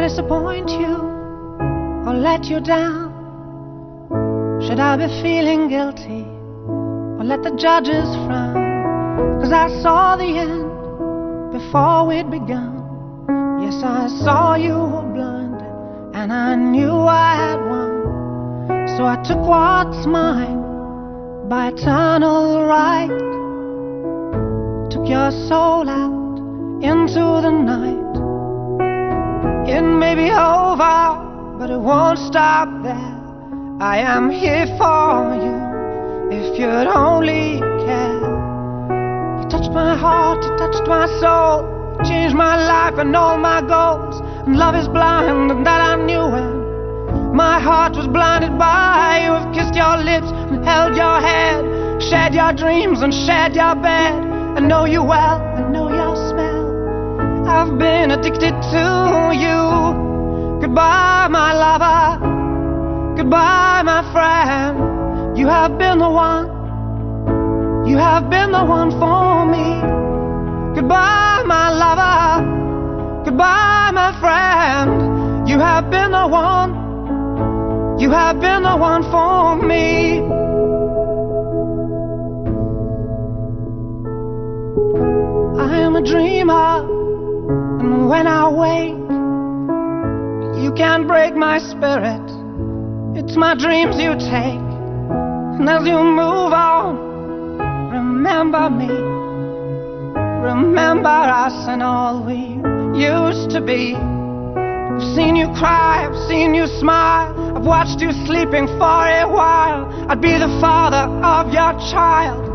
disappoint you or let you down? Should I be feeling guilty or let the judges frown? 'Cause I saw the end before we'd begun. Yes, I saw you were blinded and I knew I had won. So I took what's mine by eternal right, took your soul out into the night. It may be over, but it won't stop there. I am here for you if you'd only care. You touched my heart, you touched my soul, you changed my life and all my goals. And love is blind, and that I knew when my heart was blinded by you. Have kissed your lips and held your head, shared your dreams and shared your bed. I know you well, I know your smell. I've been addicted to you. Goodbye, my lover. Goodbye, my friend. You have been the one. You have been the one for me. Goodbye, my lover. Goodbye, my friend. You have been the one. You have been the one for me. I am a dreamer, and when I wake, you can't break my spirit. It's my dreams you take. And as you move on, remember me. Remember us and all we used to be. I've seen you cry, I've seen you smile, I've watched you sleeping for a while. I'd be the father of your child.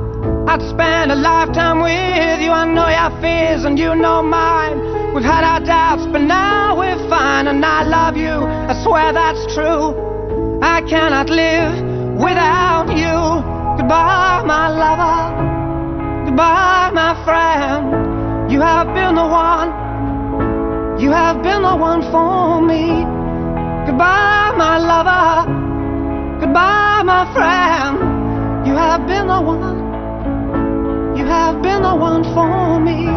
I'd spend a lifetime with you. I know your fears and you know mine. We've had our doubts, but now we're fine. And I love you, I swear that's true. I cannot live without you. Goodbye, my lover. Goodbye, my friend. You have been the one. You have been the one for me. Goodbye, my lover. Goodbye, my friend. You have been the one. You have been the one for me.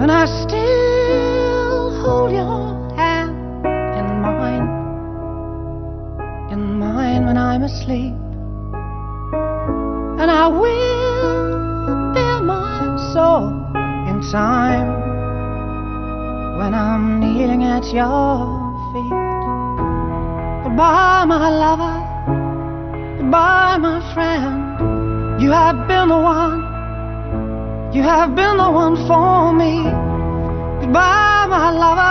And I still hold your hand in mine when I'm asleep. And I will bear my soul in time when I'm kneeling at your feet. Goodbye, my lover. Goodbye, my friend. You have been the one. You have been the one for me. Goodbye, my lover.